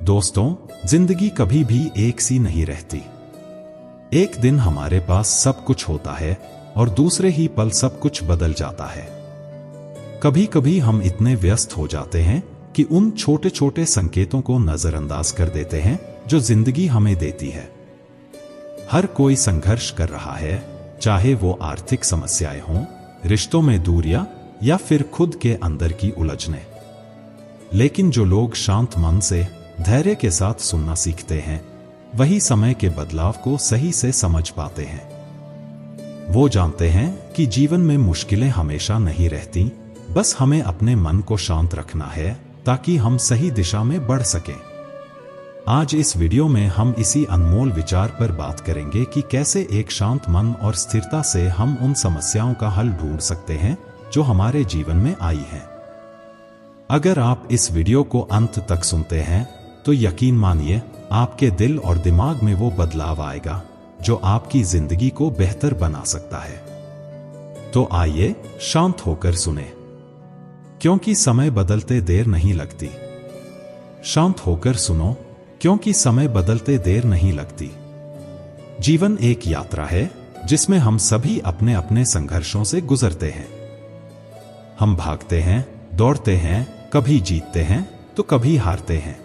दोस्तों, जिंदगी कभी भी एक सी नहीं रहती। एक दिन हमारे पास सब कुछ होता है और दूसरे ही पल सब कुछ बदल जाता है। कभी कभी हम इतने व्यस्त हो जाते हैं कि उन छोटे छोटे संकेतों को नजरअंदाज कर देते हैं जो जिंदगी हमें देती है। हर कोई संघर्ष कर रहा है, चाहे वो आर्थिक समस्याएं हों, रिश्तों में दूरियां या फिर खुद के अंदर की उलझनें। लेकिन जो लोग शांत मन से धैर्य के साथ सुनना सीखते हैं, वही समय के बदलाव को सही से समझ पाते हैं। वो जानते हैं कि जीवन में मुश्किलें हमेशा नहीं रहती, बस हमें अपने मन को शांत रखना है ताकि हम सही दिशा में बढ़ सकें। आज इस वीडियो में हम इसी अनमोल विचार पर बात करेंगे कि कैसे एक शांत मन और स्थिरता से हम उन समस्याओं का हल ढूंढ सकते हैं जो हमारे जीवन में आई हैं। अगर आप इस वीडियो को अंत तक सुनते हैं तो यकीन मानिए आपके दिल और दिमाग में वो बदलाव आएगा जो आपकी जिंदगी को बेहतर बना सकता है। तो आइए शांत होकर सुने, क्योंकि समय बदलते देर नहीं लगती। शांत होकर सुनो, क्योंकि समय बदलते देर नहीं लगती। जीवन एक यात्रा है जिसमें हम सभी अपने अपने संघर्षों से गुजरते हैं। हम भागते हैं, दौड़ते हैं, कभी जीतते हैं तो कभी हारते हैं।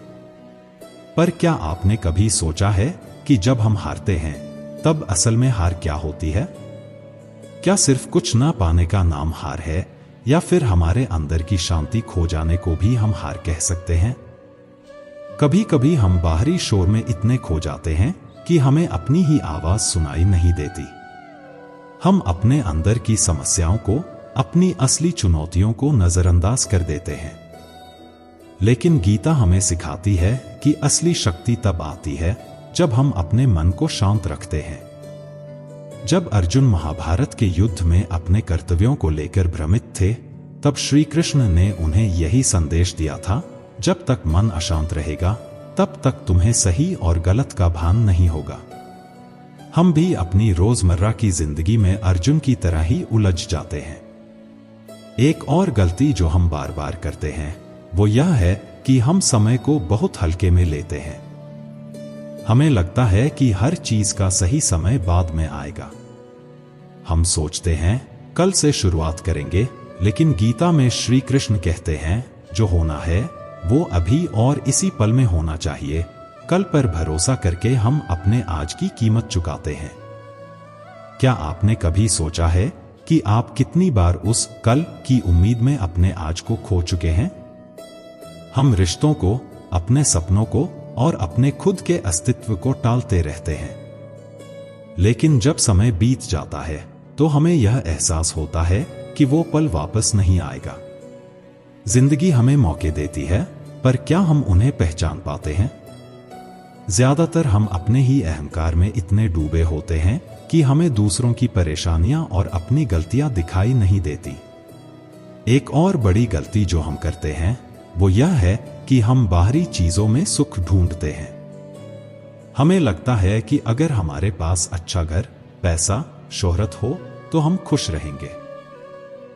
पर क्या आपने कभी सोचा है कि जब हम हारते हैं तब असल में हार क्या होती है? क्या सिर्फ कुछ ना पाने का नाम हार है, या फिर हमारे अंदर की शांति खो जाने को भी हम हार कह सकते हैं? कभी कभी हम बाहरी शोर में इतने खो जाते हैं कि हमें अपनी ही आवाज सुनाई नहीं देती। हम अपने अंदर की समस्याओं को, अपनी असली चुनौतियों को नजरअंदाज कर देते हैं। लेकिन गीता हमें सिखाती है कि असली शक्ति तब आती है जब हम अपने मन को शांत रखते हैं। जब अर्जुन महाभारत के युद्ध में अपने कर्तव्यों को लेकर भ्रमित थे, तब श्री कृष्ण ने उन्हें यही संदेश दिया था, जब तक मन अशांत रहेगा तब तक तुम्हें सही और गलत का भान नहीं होगा। हम भी अपनी रोजमर्रा की जिंदगी में अर्जुन की तरह ही उलझ जाते हैं। एक और गलती जो हम बार बार करते हैं वो यह है कि हम समय को बहुत हल्के में लेते हैं। हमें लगता है कि हर चीज का सही समय बाद में आएगा। हम सोचते हैं कल से शुरुआत करेंगे, लेकिन गीता में श्री कृष्ण कहते हैं जो होना है वो अभी और इसी पल में होना चाहिए। कल पर भरोसा करके हम अपने आज की कीमत चुकाते हैं। क्या आपने कभी सोचा है कि आप कितनी बार उस कल की उम्मीद में अपने आज को खो चुके हैं? हम रिश्तों को, अपने सपनों को और अपने खुद के अस्तित्व को टालते रहते हैं। लेकिन जब समय बीत जाता है तो हमें यह एहसास होता है कि वो पल वापस नहीं आएगा। जिंदगी हमें मौके देती है, पर क्या हम उन्हें पहचान पाते हैं? ज्यादातर हम अपने ही अहंकार में इतने डूबे होते हैं कि हमें दूसरों की परेशानियां और अपनी गलतियां दिखाई नहीं देती। एक और बड़ी गलती जो हम करते हैं वो यह है कि हम बाहरी चीजों में सुख ढूंढते हैं। हमें लगता है कि अगर हमारे पास अच्छा घर, पैसा, शोहरत हो तो हम खुश रहेंगे।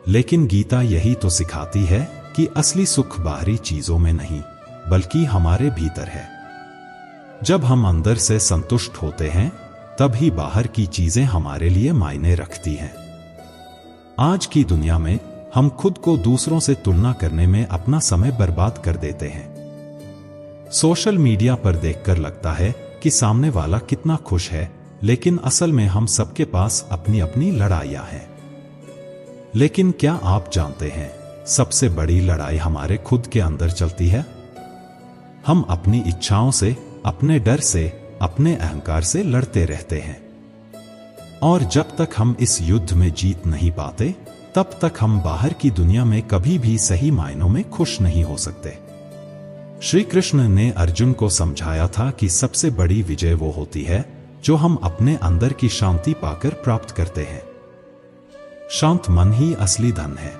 लेकिन गीता यही तो सिखाती है कि असली सुख बाहरी चीजों में नहीं, बल्कि हमारे भीतर है। जब हम अंदर से संतुष्ट होते हैं तब ही बाहर की चीजें हमारे लिए मायने रखती हैं। आज की दुनिया में हम खुद को दूसरों से तुलना करने में अपना समय बर्बाद कर देते हैं। सोशल मीडिया पर देखकर लगता है कि सामने वाला कितना खुश है, लेकिन असल में हम सबके पास अपनी अपनी लड़ाइयां हैं। लेकिन क्या आप जानते हैं, सबसे बड़ी लड़ाई हमारे खुद के अंदर चलती है। हम अपनी इच्छाओं से, अपने डर से, अपने अहंकार से लड़ते रहते हैं। और जब तक हम इस युद्ध में जीत नहीं पाते, तब तक हम बाहर की दुनिया में कभी भी सही मायनों में खुश नहीं हो सकते। श्री कृष्ण ने अर्जुन को समझाया था कि सबसे बड़ी विजय वो होती है जो हम अपने अंदर की शांति पाकर प्राप्त करते हैं। शांत मन ही असली धन है।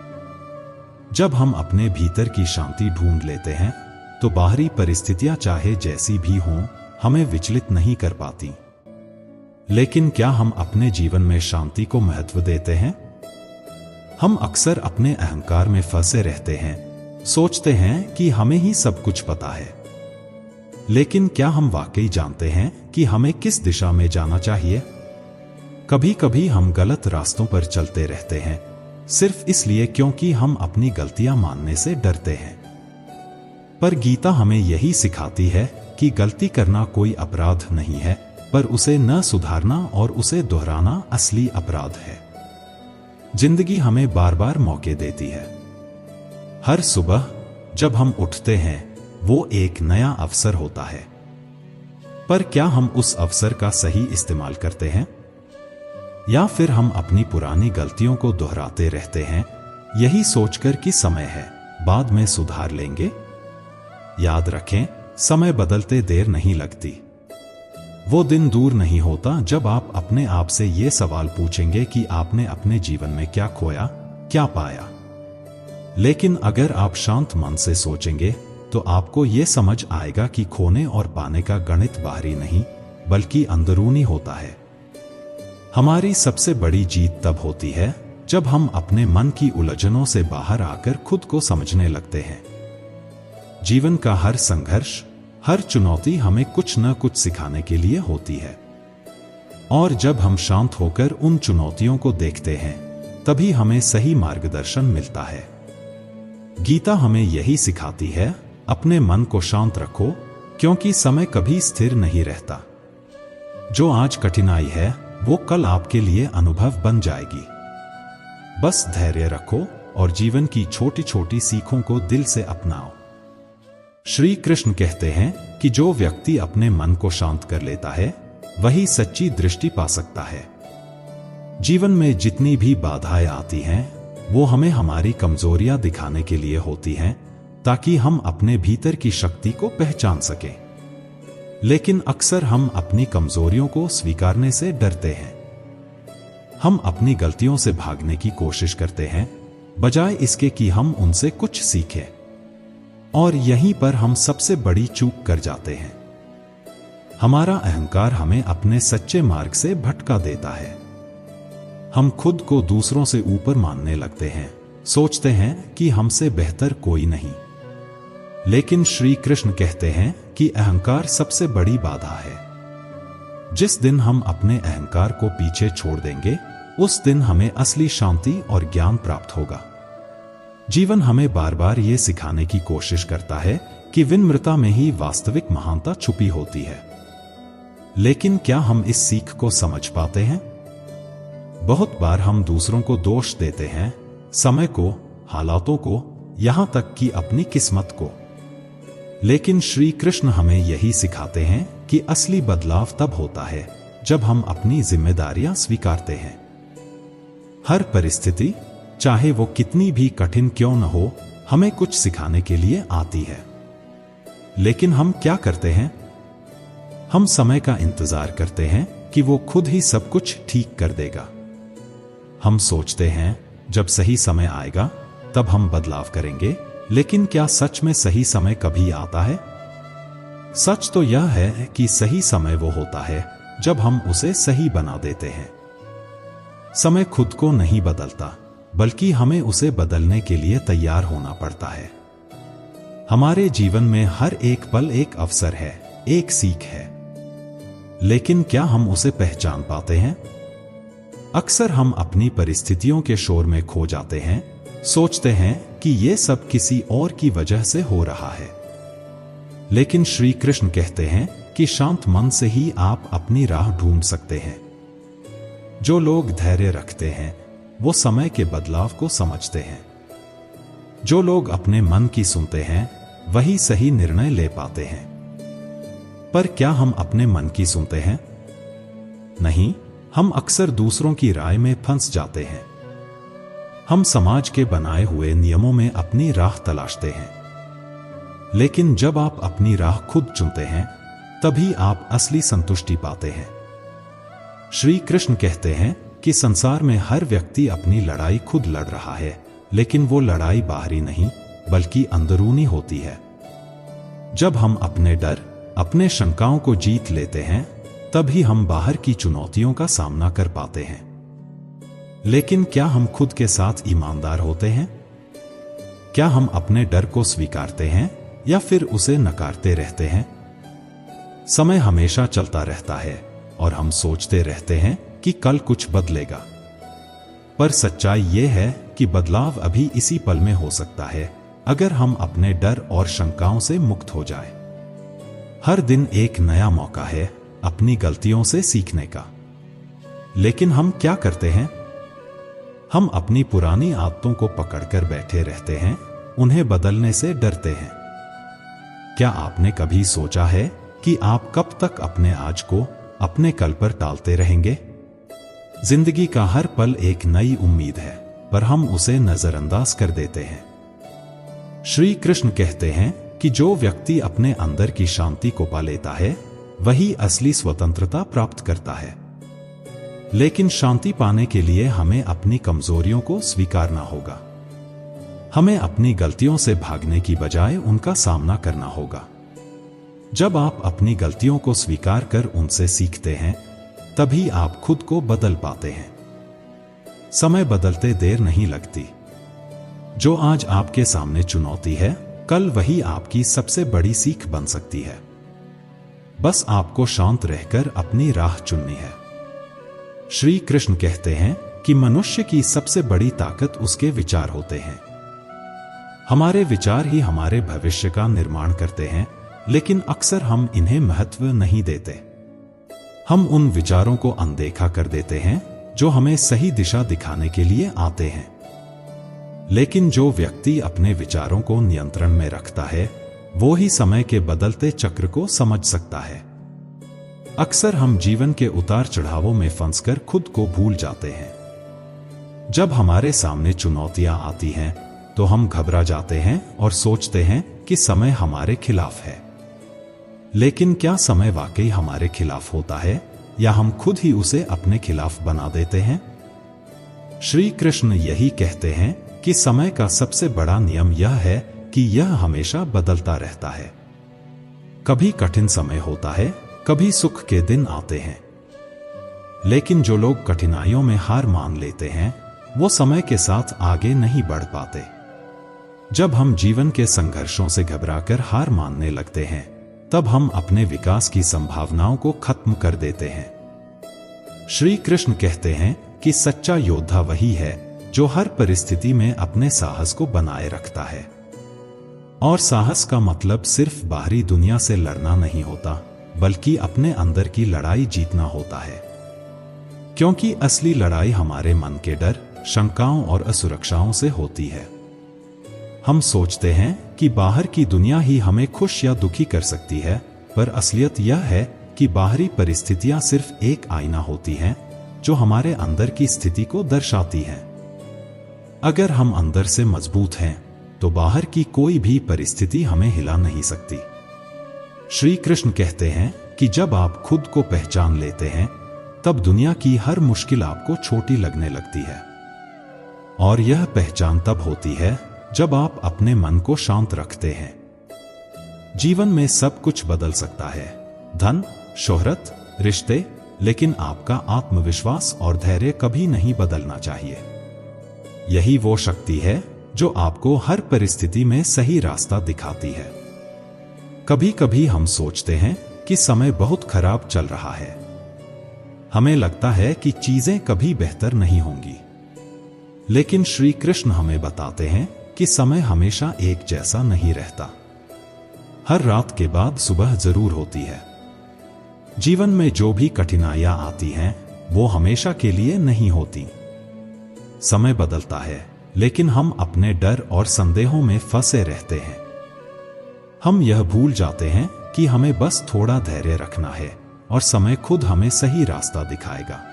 जब हम अपने भीतर की शांति ढूंढ लेते हैं तो बाहरी परिस्थितियां चाहे जैसी भी हों, हमें विचलित नहीं कर पाती। लेकिन क्या हम अपने जीवन में शांति को महत्व देते हैं? हम अक्सर अपने अहंकार में फंसे रहते हैं, सोचते हैं कि हमें ही सब कुछ पता है। लेकिन क्या हम वाकई जानते हैं कि हमें किस दिशा में जाना चाहिए? कभी कभी हम गलत रास्तों पर चलते रहते हैं, सिर्फ इसलिए क्योंकि हम अपनी गलतियां मानने से डरते हैं। पर गीता हमें यही सिखाती है कि गलती करना कोई अपराध नहीं है, पर उसे न सुधारना और उसे दोहराना असली अपराध है। जिंदगी हमें बार बार मौके देती है। हर सुबह जब हम उठते हैं वो एक नया अवसर होता है, पर क्या हम उस अवसर का सही इस्तेमाल करते हैं, या फिर हम अपनी पुरानी गलतियों को दोहराते रहते हैं, यही सोचकर कि समय है, बाद में सुधार लेंगे? याद रखें, समय बदलते देर नहीं लगती। वो दिन दूर नहीं होता जब आप अपने आप से ये सवाल पूछेंगे कि आपने अपने जीवन में क्या खोया, क्या पाया। लेकिन अगर आप शांत मन से सोचेंगे तो आपको ये समझ आएगा कि खोने और पाने का गणित बाहरी नहीं बल्कि अंदरूनी होता है। हमारी सबसे बड़ी जीत तब होती है जब हम अपने मन की उलझनों से बाहर आकर खुद को समझने लगते हैं। जीवन का हर संघर्ष, हर चुनौती हमें कुछ न कुछ सिखाने के लिए होती है, और जब हम शांत होकर उन चुनौतियों को देखते हैं तभी हमें सही मार्गदर्शन मिलता है। गीता हमें यही सिखाती है, अपने मन को शांत रखो, क्योंकि समय कभी स्थिर नहीं रहता। जो आज कठिनाई है वो कल आपके लिए अनुभव बन जाएगी। बस धैर्य रखो और जीवन की छोटी छोटी सीखों को दिल से अपनाओ। श्री कृष्ण कहते हैं कि जो व्यक्ति अपने मन को शांत कर लेता है वही सच्ची दृष्टि पा सकता है। जीवन में जितनी भी बाधाएं आती हैं वो हमें हमारी कमजोरियां दिखाने के लिए होती हैं, ताकि हम अपने भीतर की शक्ति को पहचान सकें। लेकिन अक्सर हम अपनी कमजोरियों को स्वीकारने से डरते हैं। हम अपनी गलतियों से भागने की कोशिश करते हैं, बजाय इसके कि हम उनसे कुछ सीखें। और यहीं पर हम सबसे बड़ी चूक कर जाते हैं। हमारा अहंकार हमें अपने सच्चे मार्ग से भटका देता है। हम खुद को दूसरों से ऊपर मानने लगते हैं, सोचते हैं कि हमसे बेहतर कोई नहीं। लेकिन श्री कृष्ण कहते हैं कि अहंकार सबसे बड़ी बाधा है। जिस दिन हम अपने अहंकार को पीछे छोड़ देंगे, उस दिन हमें असली शांति और ज्ञान प्राप्त होगा। जीवन हमें बार बार ये सिखाने की कोशिश करता है कि विनम्रता में ही वास्तविक महानता छुपी होती है। लेकिन क्या हम इस सीख को समझ पाते हैं? बहुत बार हम दूसरों को दोष देते हैं, समय को, हालातों को, यहां तक कि अपनी किस्मत को। लेकिन श्री कृष्ण हमें यही सिखाते हैं कि असली बदलाव तब होता है जब हम अपनी जिम्मेदारियां स्वीकारते हैं। हर परिस्थिति, चाहे वो कितनी भी कठिन क्यों न हो, हमें कुछ सिखाने के लिए आती है। लेकिन हम क्या करते हैं? हम समय का इंतजार करते हैं कि वो खुद ही सब कुछ ठीक कर देगा। हम सोचते हैं जब सही समय आएगा तब हम बदलाव करेंगे, लेकिन क्या सच में सही समय कभी आता है? सच तो यह है कि सही समय वो होता है जब हम उसे सही बना देते हैं। समय खुद को नहीं बदलता, बल्कि हमें उसे बदलने के लिए तैयार होना पड़ता है। हमारे जीवन में हर एक पल एक अवसर है, एक सीख है। लेकिन क्या हम उसे पहचान पाते हैं? अक्सर हम अपनी परिस्थितियों के शोर में खो जाते हैं, सोचते हैं कि ये सब किसी और की वजह से हो रहा है। लेकिन श्री कृष्ण कहते हैं कि शांत मन से ही आप अपनी राह ढूंढ सकते हैं। जो लोग धैर्य रखते हैं वो समय के बदलाव को समझते हैं। जो लोग अपने मन की सुनते हैं वही सही निर्णय ले पाते हैं। पर क्या हम अपने मन की सुनते हैं? नहीं, हम अक्सर दूसरों की राय में फंस जाते हैं। हम समाज के बनाए हुए नियमों में अपनी राह तलाशते हैं। लेकिन जब आप अपनी राह खुद चुनते हैं तभी आप असली संतुष्टि पाते हैं। श्री कृष्ण कहते हैं कि संसार में हर व्यक्ति अपनी लड़ाई खुद लड़ रहा है, लेकिन वो लड़ाई बाहरी नहीं बल्कि अंदरूनी होती है। जब हम अपने डर, अपने शंकाओं को जीत लेते हैं तभी हम बाहर की चुनौतियों का सामना कर पाते हैं। लेकिन क्या हम खुद के साथ ईमानदार होते हैं? क्या हम अपने डर को स्वीकारते हैं या फिर उसे नकारते रहते हैं? समय हमेशा चलता रहता है और हम सोचते रहते हैं कि कल कुछ बदलेगा। पर सच्चाई यह है कि बदलाव अभी इसी पल में हो सकता है, अगर हम अपने डर और शंकाओं से मुक्त हो जाएं। हर दिन एक नया मौका है अपनी गलतियों से सीखने का। लेकिन हम क्या करते हैं? हम अपनी पुरानी आदतों को पकड़कर बैठे रहते हैं, उन्हें बदलने से डरते हैं। क्या आपने कभी सोचा है कि आप कब तक अपने आज को अपने कल पर टालते रहेंगे? जिंदगी का हर पल एक नई उम्मीद है, पर हम उसे नजरअंदाज कर देते हैं। श्री कृष्ण कहते हैं कि जो व्यक्ति अपने अंदर की शांति को पा लेता है, वही असली स्वतंत्रता प्राप्त करता है। लेकिन शांति पाने के लिए हमें अपनी कमजोरियों को स्वीकारना होगा। हमें अपनी गलतियों से भागने की बजाय उनका सामना करना होगा। जब आप अपनी गलतियों को स्वीकार कर उनसे सीखते हैं, तभी आप खुद को बदल पाते हैं। समय बदलते देर नहीं लगती। जो आज आपके सामने चुनौती है, कल वही आपकी सबसे बड़ी सीख बन सकती है। बस आपको शांत रहकर अपनी राह चुननी है। श्री कृष्ण कहते हैं कि मनुष्य की सबसे बड़ी ताकत उसके विचार होते हैं। हमारे विचार ही हमारे भविष्य का निर्माण करते हैं, लेकिन अक्सर हम इन्हें महत्व नहीं देते। हम उन विचारों को अनदेखा कर देते हैं जो हमें सही दिशा दिखाने के लिए आते हैं। लेकिन जो व्यक्ति अपने विचारों को नियंत्रण में रखता है, वो ही समय के बदलते चक्र को समझ सकता है। अक्सर हम जीवन के उतार चढ़ावों में फंसकर खुद को भूल जाते हैं। जब हमारे सामने चुनौतियां आती हैं, तो हम घबरा जाते हैं और सोचते हैं कि समय हमारे खिलाफ है। लेकिन क्या समय वाकई हमारे खिलाफ होता है, या हम खुद ही उसे अपने खिलाफ बना देते हैं? श्री कृष्ण यही कहते हैं कि समय का सबसे बड़ा नियम यह है कि यह हमेशा बदलता रहता है। कभी कठिन समय होता है, कभी सुख के दिन आते हैं। लेकिन जो लोग कठिनाइयों में हार मान लेते हैं, वो समय के साथ आगे नहीं बढ़ पाते। जब हम जीवन के संघर्षों से घबराकर हार मानने लगते हैं, तब हम अपने विकास की संभावनाओं को खत्म कर देते हैं। श्री कृष्ण कहते हैं कि सच्चा योद्धा वही है जो हर परिस्थिति में अपने साहस को बनाए रखता है। और साहस का मतलब सिर्फ बाहरी दुनिया से लड़ना नहीं होता, बल्कि अपने अंदर की लड़ाई जीतना होता है। क्योंकि असली लड़ाई हमारे मन के डर, शंकाओं और असुरक्षाओं से होती है। हम सोचते हैं कि बाहर की दुनिया ही हमें खुश या दुखी कर सकती है, पर असलियत यह है कि बाहरी परिस्थितियां सिर्फ एक आईना होती हैं जो हमारे अंदर की स्थिति को दर्शाती हैं। अगर हम अंदर से मजबूत हैं, तो बाहर की कोई भी परिस्थिति हमें हिला नहीं सकती। श्री कृष्ण कहते हैं कि जब आप खुद को पहचान लेते हैं, तब दुनिया की हर मुश्किल आपको छोटी लगने लगती है। और यह पहचान तब होती है जब आप अपने मन को शांत रखते हैं। जीवन में सब कुछ बदल सकता है, धन, शोहरत, रिश्ते, लेकिन आपका आत्मविश्वास और धैर्य कभी नहीं बदलना चाहिए। यही वो शक्ति है जो आपको हर परिस्थिति में सही रास्ता दिखाती है। कभी कभी हम सोचते हैं कि समय बहुत खराब चल रहा है। हमें लगता है कि चीजें कभी बेहतर नहीं होंगी। लेकिन श्री कृष्ण हमें बताते हैं कि समय हमेशा एक जैसा नहीं रहता। हर रात के बाद सुबह जरूर होती है। जीवन में जो भी कठिनाइयां आती हैं, वो हमेशा के लिए नहीं होती। समय बदलता है, लेकिन हम अपने डर और संदेहों में फंसे रहते हैं। हम यह भूल जाते हैं कि हमें बस थोड़ा धैर्य रखना है और समय खुद हमें सही रास्ता दिखाएगा।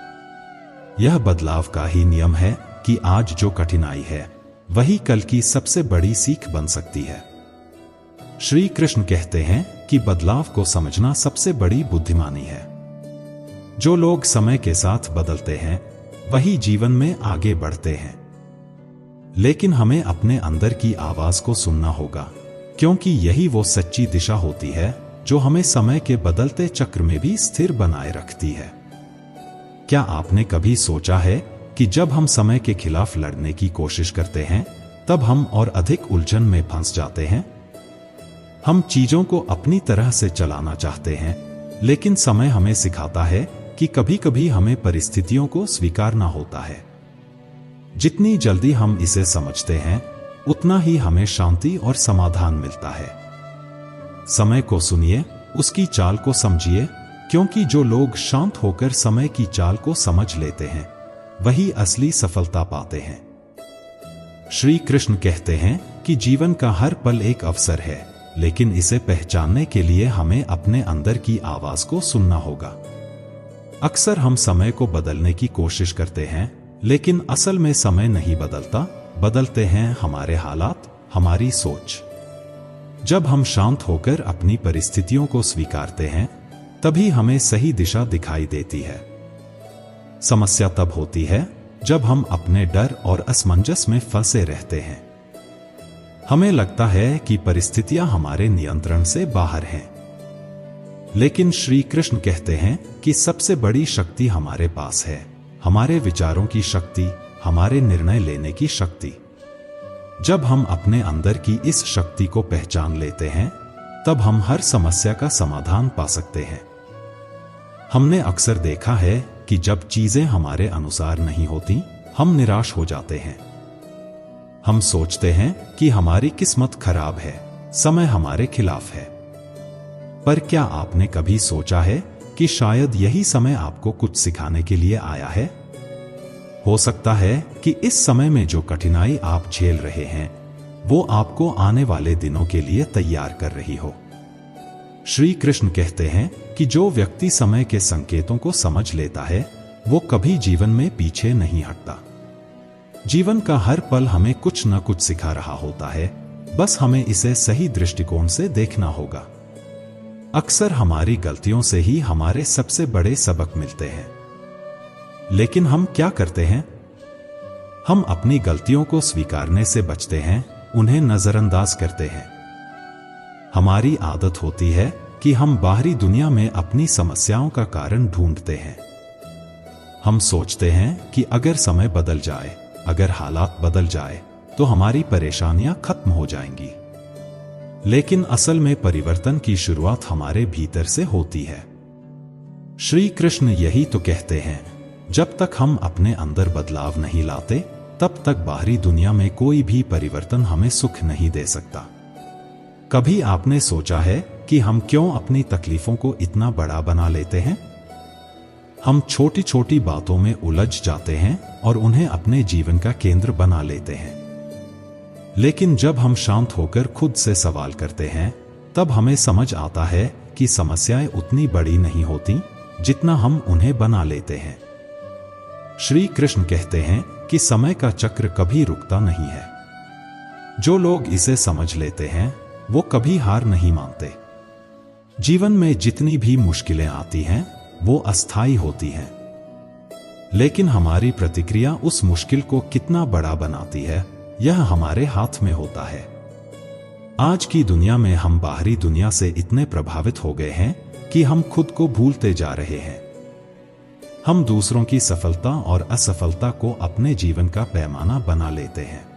यह बदलाव का ही नियम है कि आज जो कठिनाई है, वही कल की सबसे बड़ी सीख बन सकती है। श्री कृष्ण कहते हैं कि बदलाव को समझना सबसे बड़ी बुद्धिमानी है। जो लोग समय के साथ बदलते हैं, वही जीवन में आगे बढ़ते हैं। लेकिन हमें अपने अंदर की आवाज को सुनना होगा, क्योंकि यही वो सच्ची दिशा होती है जो हमें समय के बदलते चक्र में भी स्थिर बनाए रखती है। क्या आपने कभी सोचा है कि जब हम समय के खिलाफ लड़ने की कोशिश करते हैं, तब हम और अधिक उलझन में फंस जाते हैं? हम चीजों को अपनी तरह से चलाना चाहते हैं, लेकिन समय हमें सिखाता है कि कभी कभी हमें परिस्थितियों को स्वीकारना होता है। जितनी जल्दी हम इसे समझते हैं, उतना ही हमें शांति और समाधान मिलता है। समय को सुनिए, उसकी चाल को समझिए, क्योंकि जो लोग शांत होकर समय की चाल को समझ लेते हैं, वही असली सफलता पाते हैं। श्री कृष्ण कहते हैं कि जीवन का हर पल एक अवसर है, लेकिन इसे पहचानने के लिए हमें अपने अंदर की आवाज को सुनना होगा। अक्सर हम समय को बदलने की कोशिश करते हैं, लेकिन असल में समय नहीं बदलता, बदलते हैं हमारे हालात, हमारी सोच। जब हम शांत होकर अपनी परिस्थितियों को स्वीकारते हैं, तभी हमें सही दिशा दिखाई देती है। समस्या तब होती है जब हम अपने डर और असमंजस में फंसे रहते हैं। हमें लगता है कि परिस्थितियां हमारे नियंत्रण से बाहर हैं। लेकिन श्री कृष्ण कहते हैं कि सबसे बड़ी शक्ति हमारे पास है, हमारे विचारों की शक्ति, हमारे निर्णय लेने की शक्ति। जब हम अपने अंदर की इस शक्ति को पहचान लेते हैं, तब हम हर समस्या का समाधान पा सकते हैं। हमने अक्सर देखा है कि जब चीजें हमारे अनुसार नहीं होती, हम निराश हो जाते हैं। हम सोचते हैं कि हमारी किस्मत खराब है, समय हमारे खिलाफ है। पर क्या आपने कभी सोचा है कि शायद यही समय आपको कुछ सिखाने के लिए आया है? हो सकता है कि इस समय में जो कठिनाई आप झेल रहे हैं, वो आपको आने वाले दिनों के लिए तैयार कर रही हो। श्री कृष्ण कहते हैं कि जो व्यक्ति समय के संकेतों को समझ लेता है, वो कभी जीवन में पीछे नहीं हटता। जीवन का हर पल हमें कुछ न कुछ सिखा रहा होता है, बस हमें इसे सही दृष्टिकोण से देखना होगा। अक्सर हमारी गलतियों से ही हमारे सबसे बड़े सबक मिलते हैं। लेकिन हम क्या करते हैं? हम अपनी गलतियों को स्वीकारने से बचते हैं, उन्हें नजरअंदाज करते हैं। हमारी आदत होती है कि हम बाहरी दुनिया में अपनी समस्याओं का कारण ढूंढते हैं। हम सोचते हैं कि अगर समय बदल जाए, अगर हालात बदल जाए, तो हमारी परेशानियां खत्म हो जाएंगी। लेकिन असल में परिवर्तन की शुरुआत हमारे भीतर से होती है। श्री कृष्ण यही तो कहते हैं, जब तक हम अपने अंदर बदलाव नहीं लाते, तब तक बाहरी दुनिया में कोई भी परिवर्तन हमें सुख नहीं दे सकता। कभी आपने सोचा है कि हम क्यों अपनी तकलीफों को इतना बड़ा बना लेते हैं? हम छोटी छोटी बातों में उलझ जाते हैं और उन्हें अपने जीवन का केंद्र बना लेते हैं। लेकिन जब हम शांत होकर खुद से सवाल करते हैं, तब हमें समझ आता है कि समस्याएं उतनी बड़ी नहीं होती जितना हम उन्हें बना लेते हैं। श्री कृष्ण कहते हैं कि समय का चक्र कभी रुकता नहीं है। जो लोग इसे समझ लेते हैं, वो कभी हार नहीं मानते। जीवन में जितनी भी मुश्किलें आती हैं, वो अस्थायी होती हैं। लेकिन हमारी प्रतिक्रिया उस मुश्किल को कितना बड़ा बनाती है, यह हमारे हाथ में होता है। आज की दुनिया में हम बाहरी दुनिया से इतने प्रभावित हो गए हैं कि हम खुद को भूलते जा रहे हैं। हम दूसरों की सफलता और असफलता को अपने जीवन का पैमाना बना लेते हैं।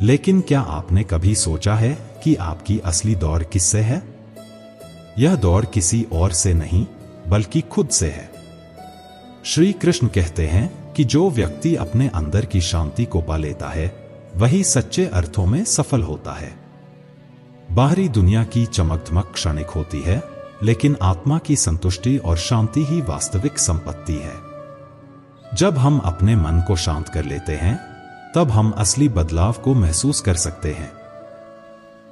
लेकिन क्या आपने कभी सोचा है कि आपकी असली दौड़ किससे है? यह दौड़ किसी और से नहीं, बल्कि खुद से है। श्री कृष्ण कहते हैं कि जो व्यक्ति अपने अंदर की शांति को पा लेता है, वही सच्चे अर्थों में सफल होता है। बाहरी दुनिया की चमक-धमक क्षणिक होती है, लेकिन आत्मा की संतुष्टि और शांति ही वास्तविक संपत्ति है। जब हम अपने मन को शांत कर लेते हैं, तब हम असली बदलाव को महसूस कर सकते हैं।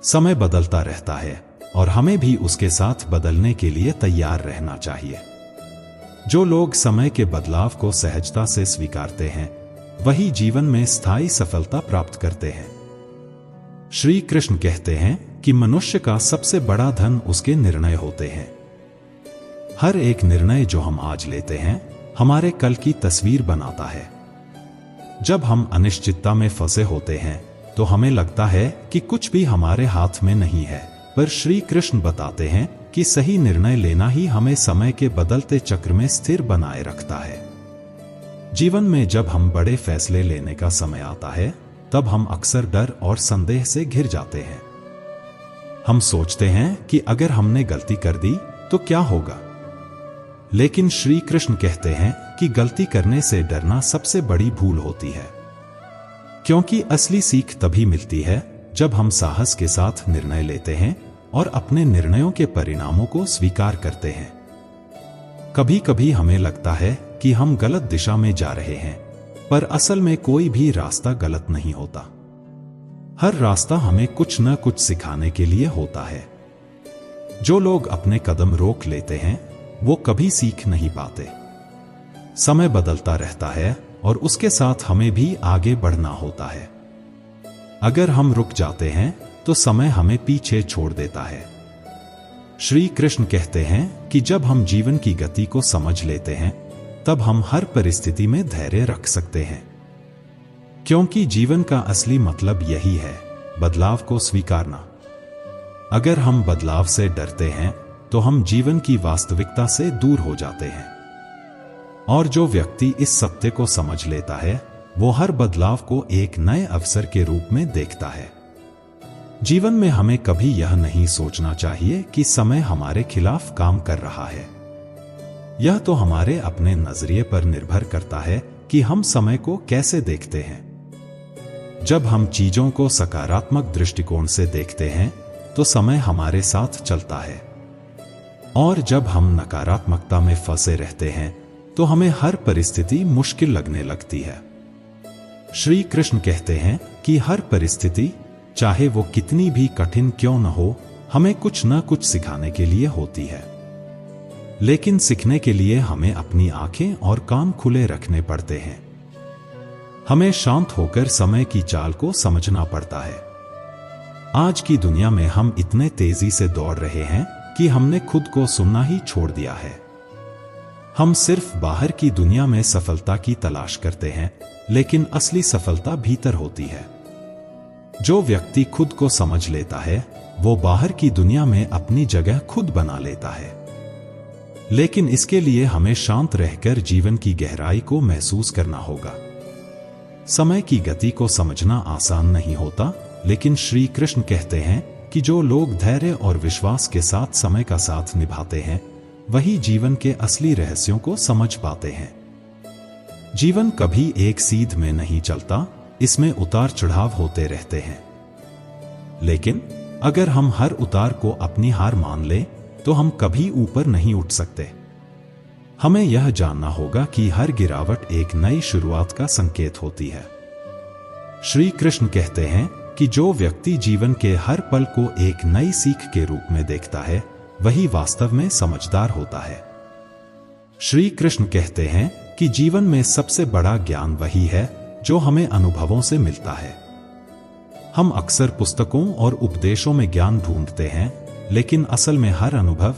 समय बदलता रहता है और हमें भी उसके साथ बदलने के लिए तैयार रहना चाहिए। जो लोग समय के बदलाव को सहजता से स्वीकारते हैं, वही जीवन में स्थायी सफलता प्राप्त करते हैं। श्री कृष्ण कहते हैं कि मनुष्य का सबसे बड़ा धन उसके निर्णय होते हैं। हर एक निर्णय जो हम आज लेते हैं, हमारे कल की तस्वीर बनाता है। जब हम अनिश्चितता में फंसे होते हैं, तो हमें लगता है कि कुछ भी हमारे हाथ में नहीं है, पर श्री कृष्ण बताते हैं कि सही निर्णय लेना ही हमें समय के बदलते चक्र में स्थिर बनाए रखता है। जीवन में जब हम बड़े फैसले लेने का समय आता है, तब हम अक्सर डर और संदेह से घिर जाते हैं। हम सोचते हैं कि अगर हमने गलती कर दी तो क्या होगा? लेकिन श्री कृष्ण कहते हैं कि गलती करने से डरना सबसे बड़ी भूल होती है, क्योंकि असली सीख तभी मिलती है जब हम साहस के साथ निर्णय लेते हैं और अपने निर्णयों के परिणामों को स्वीकार करते हैं। कभी कभी हमें लगता है कि हम गलत दिशा में जा रहे हैं, पर असल में कोई भी रास्ता गलत नहीं होता। हर रास्ता हमें कुछ न कुछ सिखाने के लिए होता है। जो लोग अपने कदम रोक लेते हैं वो कभी सीख नहीं पाते। समय बदलता रहता है और उसके साथ हमें भी आगे बढ़ना होता है। अगर हम रुक जाते हैं तो समय हमें पीछे छोड़ देता है। श्री कृष्ण कहते हैं कि जब हम जीवन की गति को समझ लेते हैं तब हम हर परिस्थिति में धैर्य रख सकते हैं, क्योंकि जीवन का असली मतलब यही है, बदलाव को स्वीकारना। अगर हम बदलाव से डरते हैं तो हम जीवन की वास्तविकता से दूर हो जाते हैं। और जो व्यक्ति इस सत्य को समझ लेता है वो हर बदलाव को एक नए अवसर के रूप में देखता है। जीवन में हमें कभी यह नहीं सोचना चाहिए कि समय हमारे खिलाफ काम कर रहा है। यह तो हमारे अपने नजरिए पर निर्भर करता है कि हम समय को कैसे देखते हैं। जब हम चीजों को सकारात्मक दृष्टिकोण से देखते हैं तो समय हमारे साथ चलता है, और जब हम नकारात्मकता में फंसे रहते हैं तो हमें हर परिस्थिति मुश्किल लगने लगती है। श्री कृष्ण कहते हैं कि हर परिस्थिति, चाहे वो कितनी भी कठिन क्यों न हो, हमें कुछ न कुछ सिखाने के लिए होती है। लेकिन सीखने के लिए हमें अपनी आंखें और कान खुले रखने पड़ते हैं। हमें शांत होकर समय की चाल को समझना पड़ता है। आज की दुनिया में हम इतने तेजी से दौड़ रहे हैं कि हमने खुद को सुनना ही छोड़ दिया है। हम सिर्फ बाहर की दुनिया में सफलता की तलाश करते हैं, लेकिन असली सफलता भीतर होती है। जो व्यक्ति खुद को समझ लेता है वो बाहर की दुनिया में अपनी जगह खुद बना लेता है। लेकिन इसके लिए हमें शांत रहकर जीवन की गहराई को महसूस करना होगा। समय की गति को समझना आसान नहीं होता, लेकिन श्री कृष्ण कहते हैं कि जो लोग धैर्य और विश्वास के साथ समय का साथ निभाते हैं वही जीवन के असली रहस्यों को समझ पाते हैं। जीवन कभी एक सीध में नहीं चलता, इसमें उतार चढ़ाव होते रहते हैं। लेकिन अगर हम हर उतार को अपनी हार मान लें तो हम कभी ऊपर नहीं उठ सकते। हमें यह जानना होगा कि हर गिरावट एक नई शुरुआत का संकेत होती है। श्री कृष्ण कहते हैं कि जो व्यक्ति जीवन के हर पल को एक नई सीख के रूप में देखता है वही वास्तव में समझदार होता है। श्री कृष्ण कहते हैं कि जीवन में सबसे बड़ा ज्ञान वही है जो हमें अनुभवों से मिलता है। हम अक्सर पुस्तकों और उपदेशों में ज्ञान ढूंढते हैं, लेकिन असल में हर अनुभव,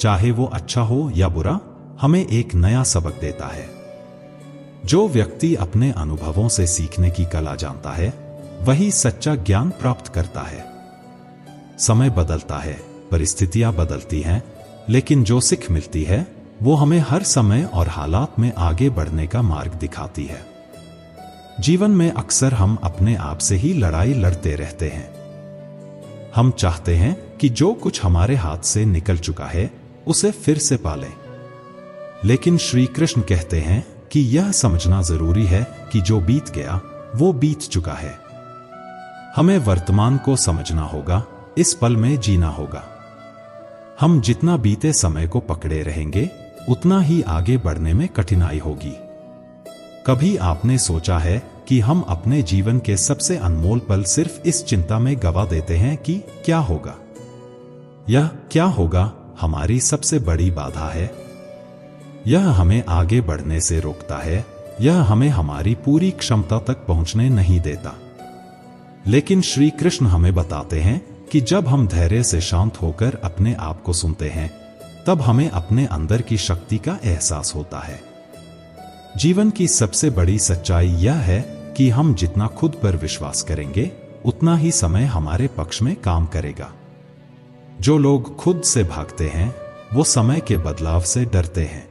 चाहे वो अच्छा हो या बुरा, हमें एक नया सबक देता है। जो व्यक्ति अपने अनुभवों से सीखने की कला जानता है वही सच्चा ज्ञान प्राप्त करता है। समय बदलता है, परिस्थितियां बदलती हैं, लेकिन जो सीख मिलती है वो हमें हर समय और हालात में आगे बढ़ने का मार्ग दिखाती है। जीवन में अक्सर हम अपने आप से ही लड़ाई लड़ते रहते हैं। हम चाहते हैं कि जो कुछ हमारे हाथ से निकल चुका है उसे फिर से पालें, लेकिन श्री कृष्ण कहते हैं कि यह समझना जरूरी है कि जो बीत गया वो बीत चुका है। हमें वर्तमान को समझना होगा, इस पल में जीना होगा। हम जितना बीते समय को पकड़े रहेंगे उतना ही आगे बढ़ने में कठिनाई होगी। कभी आपने सोचा है कि हम अपने जीवन के सबसे अनमोल पल सिर्फ इस चिंता में गवा देते हैं कि क्या होगा? यह क्या होगा हमारी सबसे बड़ी बाधा है। यह हमें आगे बढ़ने से रोकता है, यह हमें हमारी पूरी क्षमता तक पहुंचने नहीं देता। लेकिन श्री कृष्ण हमें बताते हैं कि जब हम धैर्य से शांत होकर अपने आप को सुनते हैं तब हमें अपने अंदर की शक्ति का एहसास होता है। जीवन की सबसे बड़ी सच्चाई यह है कि हम जितना खुद पर विश्वास करेंगे उतना ही समय हमारे पक्ष में काम करेगा। जो लोग खुद से भागते हैं वो समय के बदलाव से डरते हैं,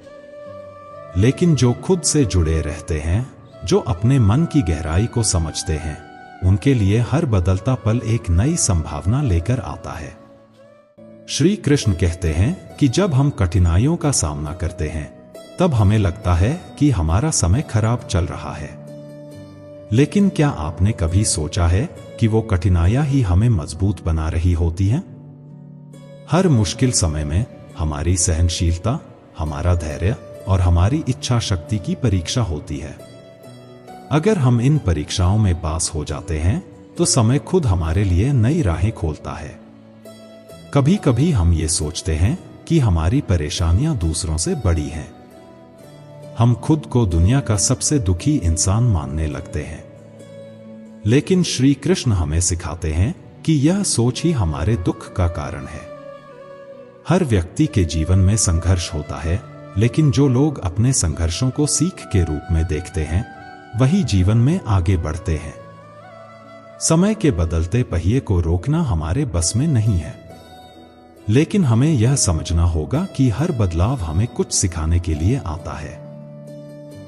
लेकिन जो खुद से जुड़े रहते हैं, जो अपने मन की गहराई को समझते हैं, उनके लिए हर बदलता पल एक नई संभावना लेकर आता है। श्री कृष्ण कहते हैं कि जब हम कठिनाइयों का सामना करते हैं तब हमें लगता है कि हमारा समय खराब चल रहा है। लेकिन क्या आपने कभी सोचा है कि वो कठिनाइयां ही हमें मजबूत बना रही होती हैं? हर मुश्किल समय में हमारी सहनशीलता, हमारा धैर्य और हमारी इच्छा शक्ति की परीक्षा होती है। अगर हम इन परीक्षाओं में पास हो जाते हैं तो समय खुद हमारे लिए नई राहें खोलता है। कभी कभी हम ये सोचते हैं कि हमारी परेशानियां दूसरों से बड़ी हैं। हम खुद को दुनिया का सबसे दुखी इंसान मानने लगते हैं। लेकिन श्री कृष्ण हमें सिखाते हैं कि यह सोच ही हमारे दुख का कारण है। हर व्यक्ति के जीवन में संघर्ष होता है, लेकिन जो लोग अपने संघर्षों को सीख के रूप में देखते हैं वही जीवन में आगे बढ़ते हैं। समय के बदलते पहिए को रोकना हमारे बस में नहीं है, लेकिन हमें यह समझना होगा कि हर बदलाव हमें कुछ सिखाने के लिए आता है।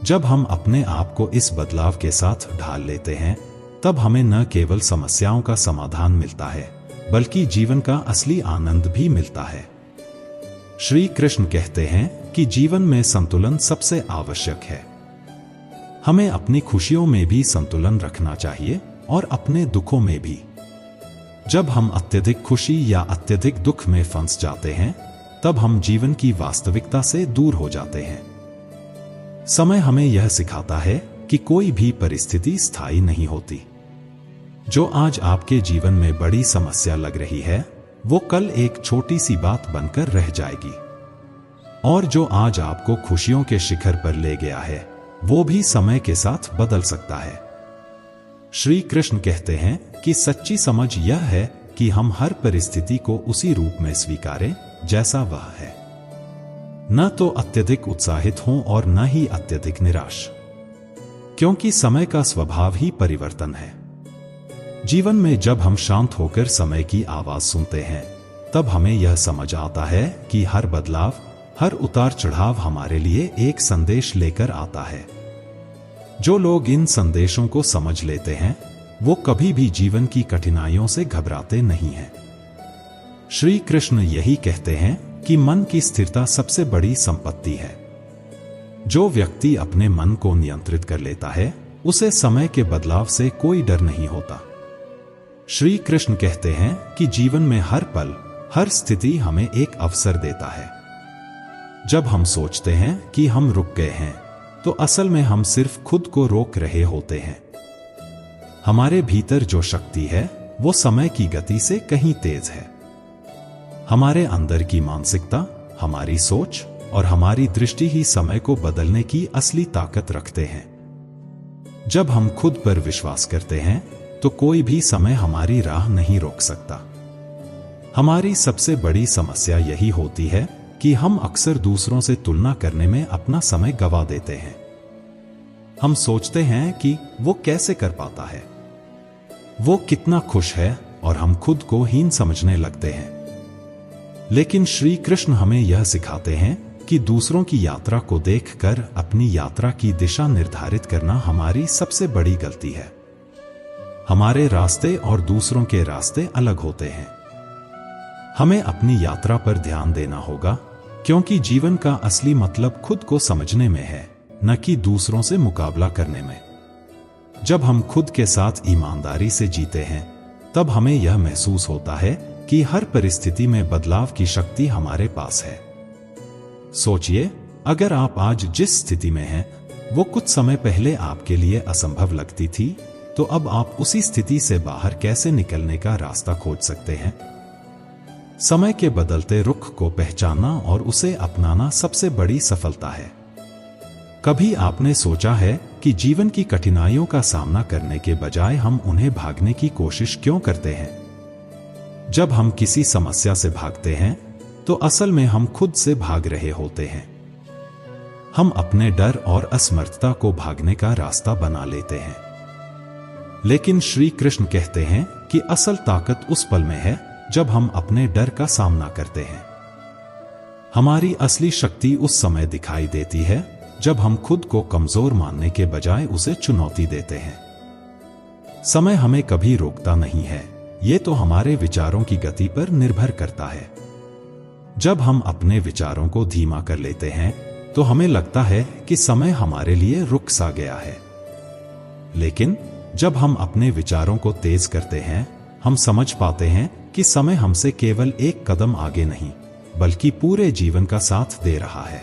जब हम अपने आप को इस बदलाव के साथ ढाल लेते हैं तब हमें न केवल समस्याओं का समाधान मिलता है बल्कि जीवन का असली आनंद भी मिलता है। श्री कृष्ण कहते हैं कि जीवन में संतुलन सबसे आवश्यक है। हमें अपनी खुशियों में भी संतुलन रखना चाहिए और अपने दुखों में भी। जब हम अत्यधिक खुशी या अत्यधिक दुख में फंस जाते हैं तब हम जीवन की वास्तविकता से दूर हो जाते हैं। समय हमें यह सिखाता है कि कोई भी परिस्थिति स्थायी नहीं होती। जो आज आपके जीवन में बड़ी समस्या लग रही है वो कल एक छोटी सी बात बनकर रह जाएगी, और जो आज आपको खुशियों के शिखर पर ले गया है वो भी समय के साथ बदल सकता है। श्री कृष्ण कहते हैं कि सच्ची समझ यह है कि हम हर परिस्थिति को उसी रूप में स्वीकारें जैसा वह है, न तो अत्यधिक उत्साहित हों और न ही अत्यधिक निराश, क्योंकि समय का स्वभाव ही परिवर्तन है। जीवन में जब हम शांत होकर समय की आवाज सुनते हैं तब हमें यह समझ आता है कि हर बदलाव, हर उतार चढ़ाव हमारे लिए एक संदेश लेकर आता है। जो लोग इन संदेशों को समझ लेते हैं वो कभी भी जीवन की कठिनाइयों से घबराते नहीं हैं। श्री कृष्ण यही कहते हैं कि मन की स्थिरता सबसे बड़ी संपत्ति है। जो व्यक्ति अपने मन को नियंत्रित कर लेता है उसे समय के बदलाव से कोई डर नहीं होता। श्री कृष्ण कहते हैं कि जीवन में हर पल, हर स्थिति हमें एक अवसर देता है। जब हम सोचते हैं कि हम रुक गए हैं तो असल में हम सिर्फ खुद को रोक रहे होते हैं। हमारे भीतर जो शक्ति है वो समय की गति से कहीं तेज है। हमारे अंदर की मानसिकता, हमारी सोच और हमारी दृष्टि ही समय को बदलने की असली ताकत रखते हैं। जब हम खुद पर विश्वास करते हैं तो कोई भी समय हमारी राह नहीं रोक सकता। हमारी सबसे बड़ी समस्या यही होती है कि हम अक्सर दूसरों से तुलना करने में अपना समय गंवा देते हैं। हम सोचते हैं कि वो कैसे कर पाता है, वो कितना खुश है, और हम खुद को हीन समझने लगते हैं। लेकिन श्री कृष्ण हमें यह सिखाते हैं कि दूसरों की यात्रा को देखकर अपनी यात्रा की दिशा निर्धारित करना हमारी सबसे बड़ी गलती है। हमारे रास्ते और दूसरों के रास्ते अलग होते हैं। हमें अपनी यात्रा पर ध्यान देना होगा, क्योंकि जीवन का असली मतलब खुद को समझने में है, न कि दूसरों से मुकाबला करने में। जब हम खुद के साथ ईमानदारी से जीते हैं तब हमें यह महसूस होता है कि हर परिस्थिति में बदलाव की शक्ति हमारे पास है। सोचिए, अगर आप आज जिस स्थिति में हैं वो कुछ समय पहले आपके लिए असंभव लगती थी, तो अब आप उसी स्थिति से बाहर कैसे निकलने का रास्ता खोज सकते हैं? समय के बदलते रुख को पहचानना और उसे अपनाना सबसे बड़ी सफलता है। कभी आपने सोचा है कि जीवन की कठिनाइयों का सामना करने के बजाय हम उन्हें भागने की कोशिश क्यों करते हैं? जब हम किसी समस्या से भागते हैं तो असल में हम खुद से भाग रहे होते हैं। हम अपने डर और असमर्थता को भागने का रास्ता बना लेते हैं। लेकिन श्री कृष्ण कहते हैं कि असल ताकत उस पल में है जब हम अपने डर का सामना करते हैं। हमारी असली शक्ति उस समय दिखाई देती है जब हम खुद को कमजोर मानने के बजाय उसे चुनौती देते हैं। समय हमें कभी रोकता नहीं है, ये तो हमारे विचारों की गति पर निर्भर करता है। जब हम अपने विचारों को धीमा कर लेते हैं तो हमें लगता है कि समय हमारे लिए रुक सा गया है। लेकिन जब हम अपने विचारों को तेज करते हैं, हम समझ पाते हैं कि समय हमसे केवल एक कदम आगे नहीं, बल्कि पूरे जीवन का साथ दे रहा है।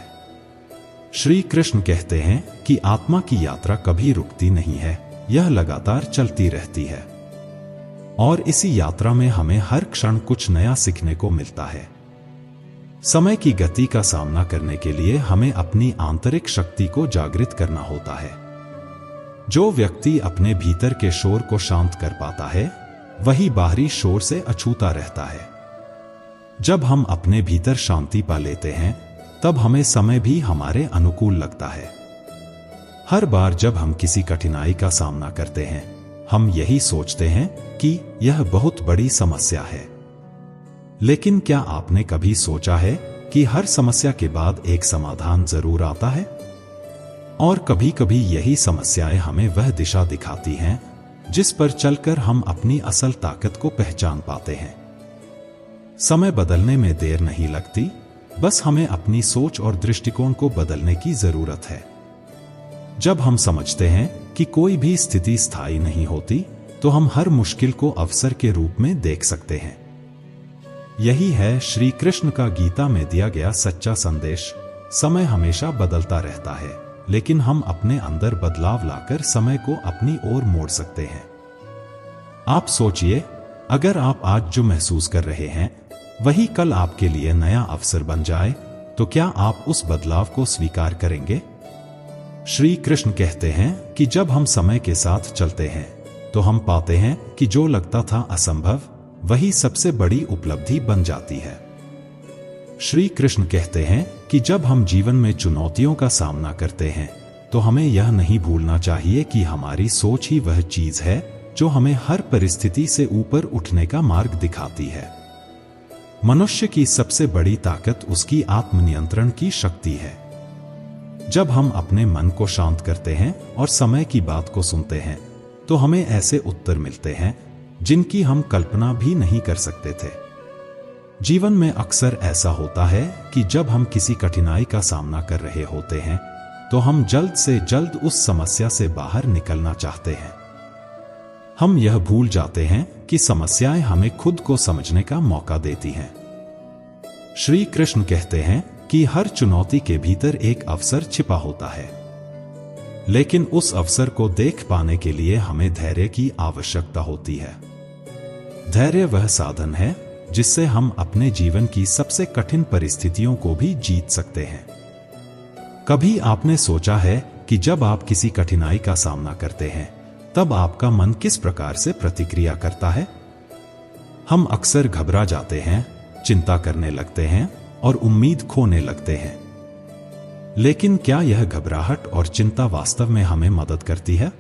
श्री कृष्ण कहते हैं कि आत्मा की यात्रा कभी रुकती नहीं है, यह लगातार चलती रहती है। और इसी यात्रा में हमें हर क्षण कुछ नया सीखने को मिलता है। समय की गति का सामना करने के लिए हमें अपनी आंतरिक शक्ति को जागृत करना होता है। जो व्यक्ति अपने भीतर के शोर को शांत कर पाता है, वही बाहरी शोर से अछूता रहता है। जब हम अपने भीतर शांति पा लेते हैं, तब हमें समय भी हमारे अनुकूल लगता है। हर बार जब हम किसी कठिनाई का सामना करते हैं, हम यही सोचते हैं कि यह बहुत बड़ी समस्या है। लेकिन क्या आपने कभी सोचा है कि हर समस्या के बाद एक समाधान जरूर आता है? और कभी कभी यही समस्याएं हमें वह दिशा दिखाती हैं जिस पर चलकर हम अपनी असल ताकत को पहचान पाते हैं। समय बदलने में देर नहीं लगती, बस हमें अपनी सोच और दृष्टिकोण को बदलने की जरूरत है। जब हम समझते हैं कि कोई भी स्थिति स्थायी नहीं होती, तो हम हर मुश्किल को अवसर के रूप में देख सकते हैं। यही है श्री कृष्ण का गीता में दिया गया सच्चा संदेश। समय हमेशा बदलता रहता है, लेकिन हम अपने अंदर बदलाव लाकर समय को अपनी ओर मोड़ सकते हैं। आप सोचिए, अगर आप आज जो महसूस कर रहे हैं वही कल आपके लिए नया अवसर बन जाए, तो क्या आप उस बदलाव को स्वीकार करेंगे? श्री कृष्ण कहते हैं कि जब हम समय के साथ चलते हैं तो हम पाते हैं कि जो लगता था असंभव, वही सबसे बड़ी उपलब्धि बन जाती है। श्री कृष्ण कहते हैं कि जब हम जीवन में चुनौतियों का सामना करते हैं, तो हमें यह नहीं भूलना चाहिए कि हमारी सोच ही वह चीज है जो हमें हर परिस्थिति से ऊपर उठने का मार्ग दिखाती है। मनुष्य की सबसे बड़ी ताकत उसकी आत्मनियंत्रण की शक्ति है। जब हम अपने मन को शांत करते हैं और समय की बात को सुनते हैं, तो हमें ऐसे उत्तर मिलते हैं जिनकी हम कल्पना भी नहीं कर सकते थे। जीवन में अक्सर ऐसा होता है कि जब हम किसी कठिनाई का सामना कर रहे होते हैं, तो हम जल्द से जल्द उस समस्या से बाहर निकलना चाहते हैं। हम यह भूल जाते हैं कि समस्याएं हमें खुद को समझने का मौका देती हैं। श्री कृष्ण कहते हैं कि हर चुनौती के भीतर एक अवसर छिपा होता है, लेकिन उस अवसर को देख पाने के लिए हमें धैर्य की आवश्यकता होती है। धैर्य वह साधन है जिससे हम अपने जीवन की सबसे कठिन परिस्थितियों को भी जीत सकते हैं। कभी आपने सोचा है कि जब आप किसी कठिनाई का सामना करते हैं, तब आपका मन किस प्रकार से प्रतिक्रिया करता है? हम अक्सर घबरा जाते हैं, चिंता करने लगते हैं और उम्मीद खोने लगते हैं। लेकिन क्या यह घबराहट और चिंता वास्तव में हमें मदद करती है,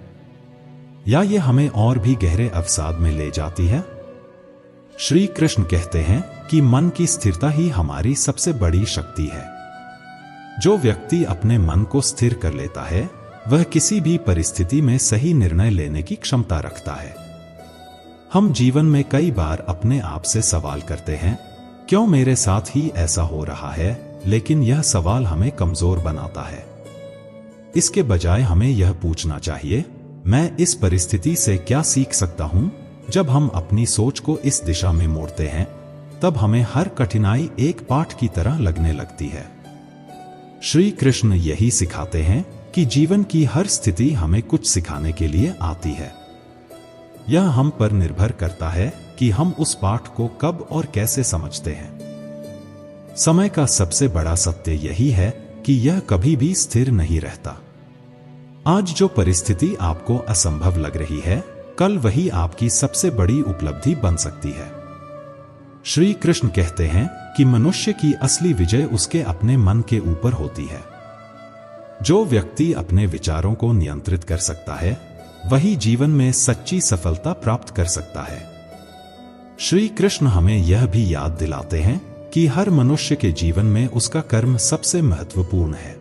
या यह हमें और भी गहरे अवसाद में ले जाती है? श्री कृष्ण कहते हैं कि मन की स्थिरता ही हमारी सबसे बड़ी शक्ति है। जो व्यक्ति अपने मन को स्थिर कर लेता है, वह किसी भी परिस्थिति में सही निर्णय लेने की क्षमता रखता है। हम जीवन में कई बार अपने आप से सवाल करते हैं, क्यों मेरे साथ ही ऐसा हो रहा है? लेकिन यह सवाल हमें कमजोर बनाता है। इसके बजाय हमें यह पूछना चाहिए, मैं इस परिस्थिति से क्या सीख सकता हूं? जब हम अपनी सोच को इस दिशा में मोड़ते हैं, तब हमें हर कठिनाई एक पाठ की तरह लगने लगती है। श्री कृष्ण यही सिखाते हैं कि जीवन की हर स्थिति हमें कुछ सिखाने के लिए आती है। यह हम पर निर्भर करता है कि हम उस पाठ को कब और कैसे समझते हैं। समय का सबसे बड़ा सत्य यही है कि यह कभी भी स्थिर नहीं रहता। आज जो परिस्थिति आपको असंभव लग रही है, कल वही आपकी सबसे बड़ी उपलब्धि बन सकती है। श्री कृष्ण कहते हैं कि मनुष्य की असली विजय उसके अपने मन के ऊपर होती है। जो व्यक्ति अपने विचारों को नियंत्रित कर सकता है, वही जीवन में सच्ची सफलता प्राप्त कर सकता है। श्री कृष्ण हमें यह भी याद दिलाते हैं कि हर मनुष्य के जीवन में उसका कर्म सबसे महत्वपूर्ण है।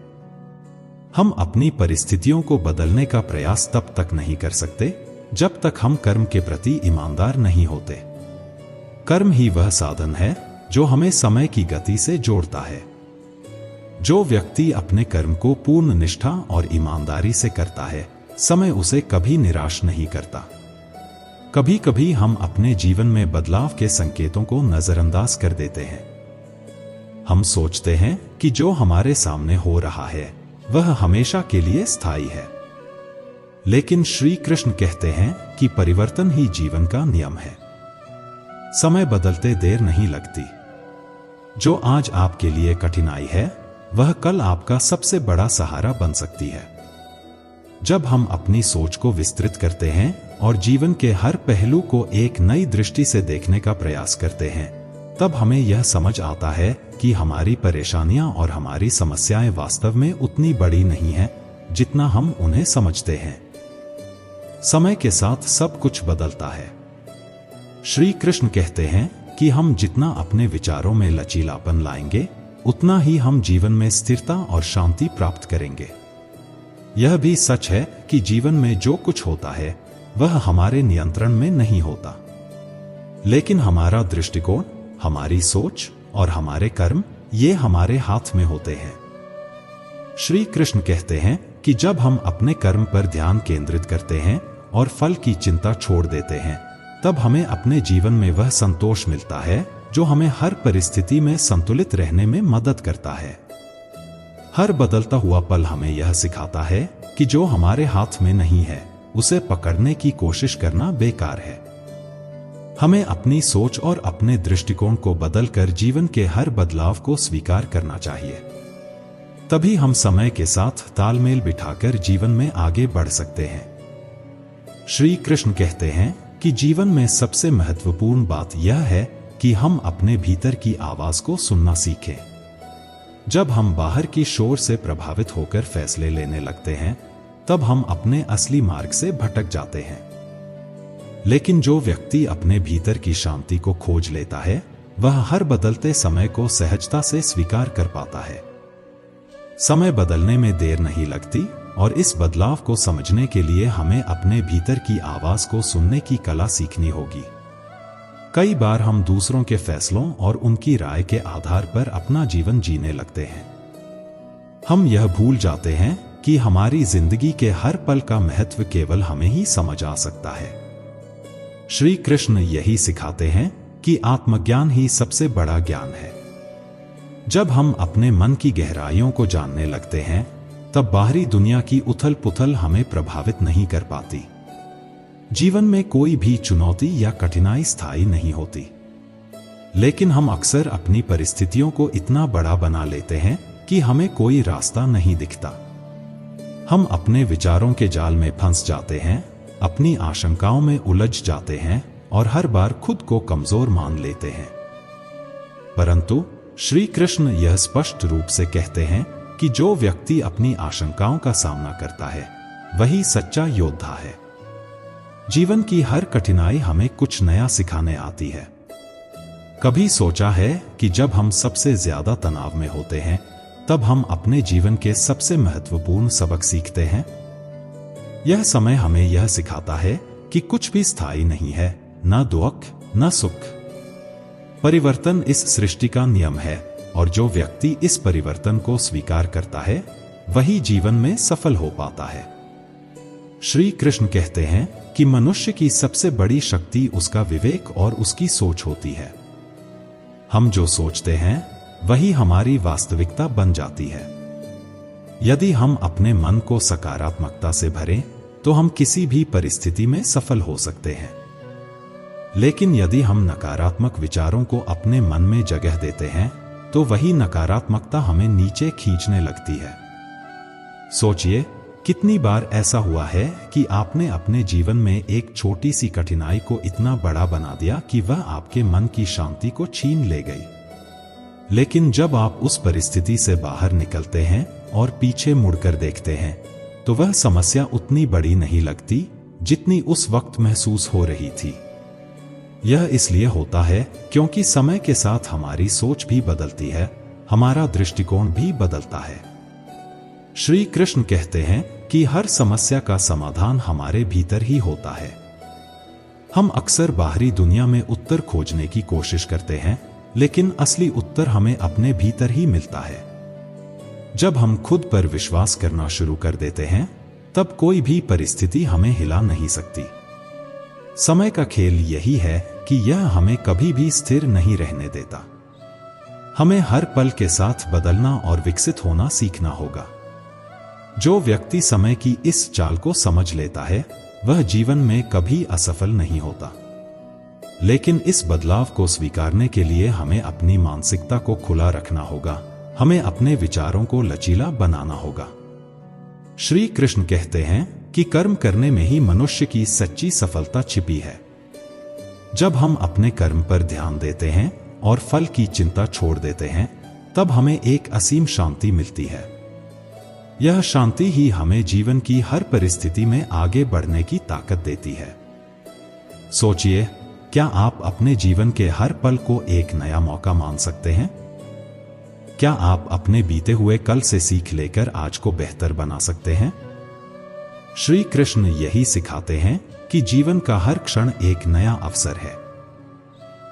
हम अपनी परिस्थितियों को बदलने का प्रयास तब तक नहीं कर सकते जब तक हम कर्म के प्रति ईमानदार नहीं होते। कर्म ही वह साधन है जो हमें समय की गति से जोड़ता है। जो व्यक्ति अपने कर्म को पूर्ण निष्ठा और ईमानदारी से करता है, समय उसे कभी निराश नहीं करता। कभी कभी हम अपने जीवन में बदलाव के संकेतों को नजरअंदाज कर देते हैं। हम सोचते हैं कि जो हमारे सामने हो रहा है वह हमेशा के लिए स्थायी है। लेकिन श्री कृष्ण कहते हैं कि परिवर्तन ही जीवन का नियम है। समय बदलते देर नहीं लगती। जो आज आपके लिए कठिनाई है वह कल आपका सबसे बड़ा सहारा बन सकती है। जब हम अपनी सोच को विस्तृत करते हैं और जीवन के हर पहलू को एक नई दृष्टि से देखने का प्रयास करते हैं, तब हमें यह समझ आता है कि हमारी परेशानियां और हमारी समस्याएं वास्तव में उतनी बड़ी नहीं हैं जितना हम उन्हें समझते हैं। समय के साथ सब कुछ बदलता है। श्री कृष्ण कहते हैं कि हम जितना अपने विचारों में लचीलापन लाएंगे, उतना ही हम जीवन में स्थिरता और शांति प्राप्त करेंगे। यह भी सच है कि जीवन में जो कुछ होता है वह हमारे नियंत्रण में नहीं होता, लेकिन हमारा दृष्टिकोण, हमारी सोच और हमारे कर्म, ये हमारे हाथ में होते हैं। श्री कृष्ण कहते हैं कि जब हम अपने कर्म पर ध्यान केंद्रित करते हैं और फल की चिंता छोड़ देते हैं, तब हमें अपने जीवन में वह संतोष मिलता है जो हमें हर परिस्थिति में संतुलित रहने में मदद करता है। हर बदलता हुआ पल हमें यह सिखाता है कि जो हमारे हाथ में नहीं है उसे पकड़ने की कोशिश करना बेकार है। हमें अपनी सोच और अपने दृष्टिकोण को बदलकर जीवन के हर बदलाव को स्वीकार करना चाहिए। तभी हम समय के साथ तालमेल बिठाकर जीवन में आगे बढ़ सकते हैं। श्री कृष्ण कहते हैं कि जीवन में सबसे महत्वपूर्ण बात यह है कि हम अपने भीतर की आवाज को सुनना सीखें। जब हम बाहर की शोर से प्रभावित होकर फैसले लेने लगते हैं, तब हम अपने असली मार्ग से भटक जाते हैं। लेकिन जो व्यक्ति अपने भीतर की शांति को खोज लेता है, वह हर बदलते समय को सहजता से स्वीकार कर पाता है। समय बदलने में देर नहीं लगती और इस बदलाव को समझने के लिए हमें अपने भीतर की आवाज को सुनने की कला सीखनी होगी। कई बार हम दूसरों के फैसलों और उनकी राय के आधार पर अपना जीवन जीने लगते हैं। हम यह भूल जाते हैं कि हमारी जिंदगी के हर पल का महत्व केवल हमें ही समझ आ सकता है। श्री कृष्ण यही सिखाते हैं कि आत्मज्ञान ही सबसे बड़ा ज्ञान है। जब हम अपने मन की गहराइयों को जानने लगते हैं, तब बाहरी दुनिया की उथल पुथल हमें प्रभावित नहीं कर पाती। जीवन में कोई भी चुनौती या कठिनाई स्थायी नहीं होती, लेकिन हम अक्सर अपनी परिस्थितियों को इतना बड़ा बना लेते हैं कि हमें कोई रास्ता नहीं दिखता। हम अपने विचारों के जाल में फंस जाते हैं, अपनी आशंकाओं में उलझ जाते हैं और हर बार खुद को कमजोर मान लेते हैं। परंतु श्री कृष्ण यह स्पष्ट रूप से कहते हैं कि जो व्यक्ति अपनी आशंकाओं का सामना करता है, वही सच्चा योद्धा है। जीवन की हर कठिनाई हमें कुछ नया सिखाने आती है। कभी सोचा है कि जब हम सबसे ज्यादा तनाव में होते हैं, तब हम अपने जीवन के सबसे महत्वपूर्ण सबक सीखते हैं। यह समय हमें यह सिखाता है कि कुछ भी स्थायी नहीं है, न दुख न सुख। परिवर्तन इस सृष्टि का नियम है और जो व्यक्ति इस परिवर्तन को स्वीकार करता है, वही जीवन में सफल हो पाता है। श्री कृष्ण कहते हैं कि मनुष्य की सबसे बड़ी शक्ति उसका विवेक और उसकी सोच होती है। हम जो सोचते हैं वही हमारी वास्तविकता बन जाती है। यदि हम अपने मन को सकारात्मकता से भरें, तो हम किसी भी परिस्थिति में सफल हो सकते हैं। लेकिन यदि हम नकारात्मक विचारों को अपने मन में जगह देते हैं, तो वही नकारात्मकता हमें नीचे खींचने लगती है। सोचिए, कितनी बार ऐसा हुआ है कि आपने अपने जीवन में एक छोटी सी कठिनाई को इतना बड़ा बना दिया कि वह आपके मन की शांति को छीन ले गई। लेकिन जब आप उस परिस्थिति से बाहर निकलते हैं और पीछे मुड़कर देखते हैं, तो वह समस्या उतनी बड़ी नहीं लगती जितनी उस वक्त महसूस हो रही थी। यह इसलिए होता है क्योंकि समय के साथ हमारी सोच भी बदलती है, हमारा दृष्टिकोण भी बदलता है। श्री कृष्ण कहते हैं कि हर समस्या का समाधान हमारे भीतर ही होता है। हम अक्सर बाहरी दुनिया में उत्तर खोजने की कोशिश करते हैं, लेकिन असली उत्तर हमें अपने भीतर ही मिलता है। जब हम खुद पर विश्वास करना शुरू कर देते हैं, तब कोई भी परिस्थिति हमें हिला नहीं सकती। समय का खेल यही है कि यह हमें कभी भी स्थिर नहीं रहने देता। हमें हर पल के साथ बदलना और विकसित होना सीखना होगा। जो व्यक्ति समय की इस चाल को समझ लेता है, वह जीवन में कभी असफल नहीं होता। लेकिन इस बदलाव को स्वीकारने के लिए हमें अपनी मानसिकता को खुला रखना होगा। हमें अपने विचारों को लचीला बनाना होगा। श्री कृष्ण कहते हैं कि कर्म करने में ही मनुष्य की सच्ची सफलता छिपी है। जब हम अपने कर्म पर ध्यान देते हैं और फल की चिंता छोड़ देते हैं, तब हमें एक असीम शांति मिलती है। यह शांति ही हमें जीवन की हर परिस्थिति में आगे बढ़ने की ताकत देती है। सोचिए, क्या आप अपने जीवन के हर पल को एक नया मौका मान सकते हैं? क्या आप अपने बीते हुए कल से सीख लेकर आज को बेहतर बना सकते हैं? श्री कृष्ण यही सिखाते हैं कि जीवन का हर क्षण एक नया अवसर है।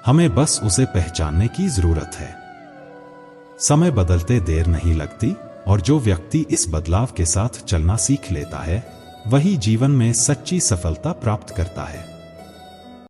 हमें बस उसे पहचानने की जरूरत है। समय बदलते देर नहीं लगती, और जो व्यक्ति इस बदलाव के साथ चलना सीख लेता है, वही जीवन में सच्ची सफलता प्राप्त करता है।